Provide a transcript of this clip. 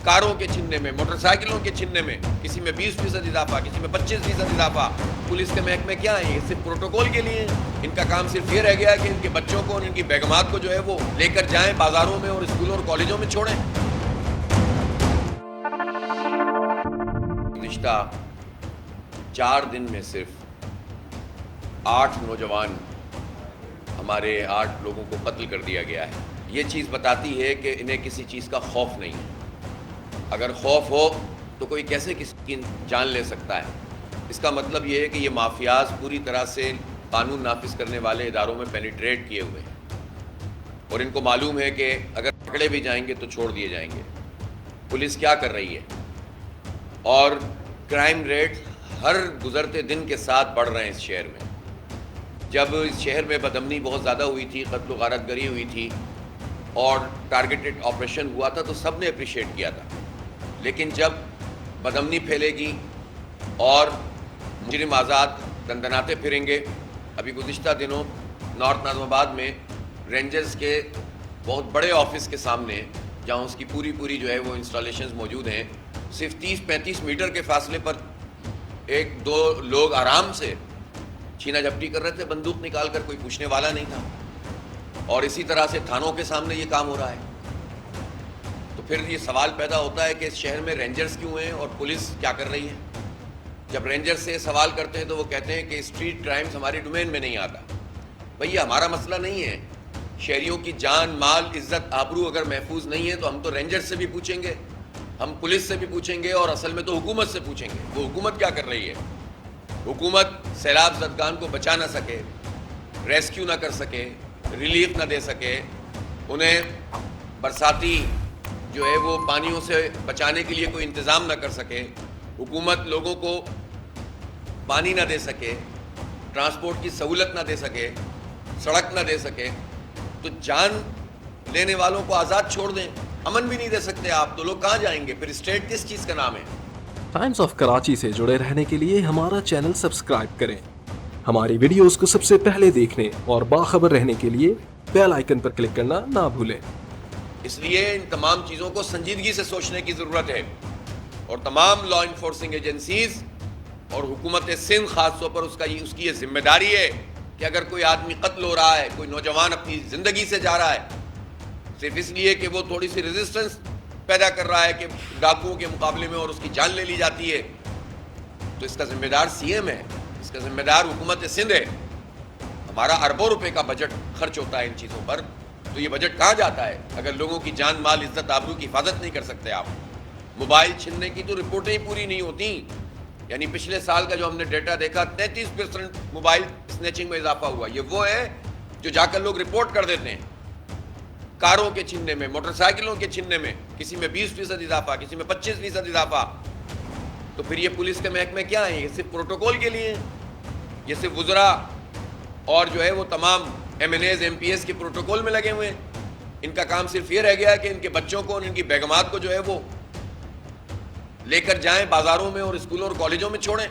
کاروں کے چھننے میں، موٹر سائیکلوں کے چھننے میں، کسی میں 20% اضافہ، کسی میں 25% اضافہ۔ پولیس کے محکمے کیا ہیں؟ یہ صرف پروٹوکول کے لیے ہیں۔ ان کا کام صرف یہ رہ گیا ہے کہ ان کے بچوں کو اور ان کی بیگمات کو جو ہے وہ لے کر جائیں بازاروں میں اور اسکولوں اور کالجوں میں چھوڑیں۔ گزشتہ 4 دن میں صرف 8 نوجوان ہمارے 8 لوگوں کو قتل کر دیا گیا ہے۔ یہ چیز بتاتی ہے کہ انہیں کسی چیز کا خوف نہیں ہے۔ اگر خوف ہو تو کوئی کیسے کسی کی جان لے سکتا ہے؟ اس کا مطلب یہ ہے کہ یہ مافیاز پوری طرح سے قانون نافذ کرنے والے اداروں میں پینیٹریٹ کیے ہوئے ہیں، اور ان کو معلوم ہے کہ اگر پکڑے بھی جائیں گے تو چھوڑ دیے جائیں گے۔ پولیس کیا کر رہی ہے؟ اور کرائم ریٹ ہر گزرتے دن کے ساتھ بڑھ رہے ہیں اس شہر میں۔ جب اس شہر میں بدامنی بہت زیادہ ہوئی تھی، قتل و غارت گری ہوئی تھی اور ٹارگیٹڈ آپریشن ہوا تھا تو سب نے اپریشیٹ کیا تھا، لیکن جب بدامنی پھیلے گی اور مجرم آزاد دندناتے پھریں گے۔ ابھی گزشتہ دنوں نارتھ ناظم آباد میں رینجرز کے بہت بڑے آفس کے سامنے، جہاں اس کی پوری جو ہے وہ انسٹالیشنز موجود ہیں، صرف 30-35 میٹر کے فاصلے پر 1-2 لوگ آرام سے چھینا جھپٹی کر رہے تھے، بندوق نکال کر، کوئی پوچھنے والا نہیں تھا۔ اور اسی طرح سے تھانوں کے سامنے یہ کام ہو رہا ہے۔ تو پھر یہ سوال پیدا ہوتا ہے کہ اس شہر میں رینجرز کیوں ہیں اور پولیس کیا کر رہی ہے؟ جب رینجرز سے سوال کرتے ہیں تو وہ کہتے ہیں کہ اسٹریٹ کرائمز ہماری ڈومین میں نہیں آتا۔ بھئی یہ ہمارا مسئلہ نہیں ہے۔ شہریوں کی جان، مال، عزت، آبرو اگر محفوظ نہیں ہے تو ہم تو رینجرز سے بھی پوچھیں گے، ہم پولیس سے بھی پوچھیں گے، اور اصل میں تو حکومت سے پوچھیں گے۔ وہ حکومت کیا کر رہی ہے؟ حکومت سیلاب زدگان کو بچا نہ سکے، ریسکیو نہ کر سکے، ریلیف نہ دے سکے، انہیں برساتی جو ہے وہ پانیوں سے بچانے کے لیے کوئی انتظام نہ کر سکے، حکومت لوگوں کو پانی نہ دے سکے، ٹرانسپورٹ کی سہولت نہ دے سکے، سڑک نہ دے سکے، تو جان لینے والوں کو آزاد چھوڑ دیں، امن بھی نہیں دے سکتے آپ، تو لوگ کہاں جائیں گے؟ پھر اسٹیٹ کس چیز کا نام ہے؟ ٹائمز آف کراچی سے جڑے رہنے کے لیے ہمارا چینل سبسکرائب کریں، ہماری ویڈیوز کو سب سے پہلے دیکھنے اور باخبر رہنے کے لیے بیل آئیکن پر کلک کرنا نہ بھولیں۔ اس لیے ان تمام چیزوں کو سنجیدگی سے سوچنے کی ضرورت ہے، اور تمام لا انفورسنگ ایجنسیز اور حکومت سندھ خاص طور پر اس کی یہ ذمہ داری ہے کہ اگر کوئی آدمی قتل ہو رہا ہے، کوئی نوجوان اپنی زندگی سے جا رہا ہے صرف اس لیے کہ وہ تھوڑی سی ریزسٹنس پیدا کر رہا ہے کہ ڈاکوؤں کے مقابلے میں اور اس کی جان لے لی جاتی ہے، تو اس کا ذمہ دار سی ایم ہے، اس کا ذمہ دار حکومت سندھ ہے۔ ہمارا اربوں روپے کا بجٹ خرچ ہوتا ہے ان چیزوں پر، تو یہ بجٹ کہاں جاتا ہے اگر لوگوں کی جان، مال، عزت، آبرو کی حفاظت نہیں کر سکتے آپ؟ موبائل چھیننے کی تو رپورٹیں ہی پوری نہیں ہوتی، یعنی پچھلے سال کا جو ہم نے ڈیٹا دیکھا 33% موبائل سنیچنگ میں اضافہ ہوا۔ یہ وہ ہے جو جا کر لوگ رپورٹ کر دیتے ہیں۔ کاروں کے چھیننے میں، موٹر سائیکلوں کے چھیننے میں، کسی میں 20% اضافہ، کسی میں 25% اضافہ۔ تو پھر یہ پولیس کے محکمے کیا ہیں؟ یہ صرف پروٹوکول کے لیے ہیں۔ یہ صرف وزراء اور جو ہے وہ تمام M N As, M P S کے پروٹوکول میں لگے ہوئے ہیں۔ ان کا کام صرف یہ رہ گیا ہے کہ ان کے بچوں کو اور ان کی بیگمات کو جو ہے وہ لے کر جائیں بازاروں میں اور اسکولوں اور کالجوں میں چھوڑیں۔